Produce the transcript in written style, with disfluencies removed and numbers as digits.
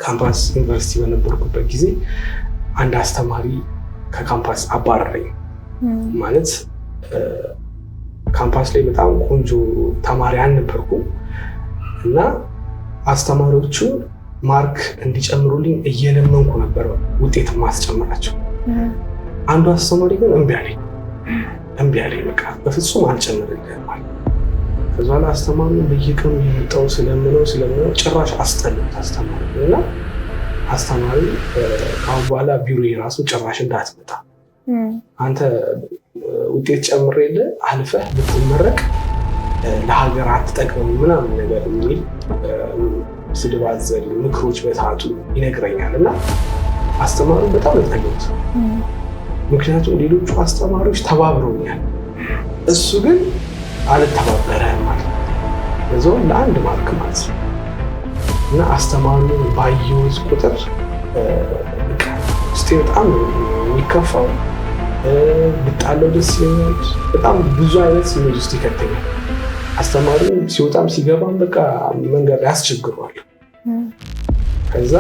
ካምፓስ ዩኒቨርሲቲ በነበርኩበት ጊዜ አንድ አስተማሪ ከካምፓስ አባረረኝ። ማለት ካምፓስ ላይ በጣም ቆንጆ ተማሪ አልነበርኩም እና አስተማሪዎቹ ማርክ እንዲጨምሩልኝ እየለመንኩ ነበር ውጤት ማስጨምራቸው። አንዱ አስተማሪ ግን እምቢ አለኝ። በቃ በፍጹም አልጨምርልህም ማለት። ከዛ ላይ አስተማሪውን በየቀኑ የመጣው ስለምነው ጭራሽ አስጠልት አስተማሪ እና አስተማሪ ካሁን በኋላ ቢሮ የራሱ ጭራሽ እንዳትመጣ አንተ ውጤት ጨምሬልህ አልፈህ ብትመረቅ ለሀገር አትጠቅምም ምናምን ነገር የሚል ስድብ አዘል ምክሮች በሰዓቱ ይነግረኛል እና አስተማሪውን በጣም ጠሉት። ምክንያቱም ሌሎቹ አስተማሪዎች ተባብረውኛል፣ እሱ ግን አልተባበረም ማለት ነው። ለዛውም ለአንድ ማርክ ማለት ነው። እና አስተማሪውን ባየሁት ቁጥር ውስጤ በጣም የሚከፋው፣ ብጣለው ደስ ይለኛል። በጣም ብዙ አይነት ስሜት ውስጥ ይከተኛል። አስተማሪው ሲወጣም ሲገባም በቃ መንገድ ያስቸግረዋል። ከዛ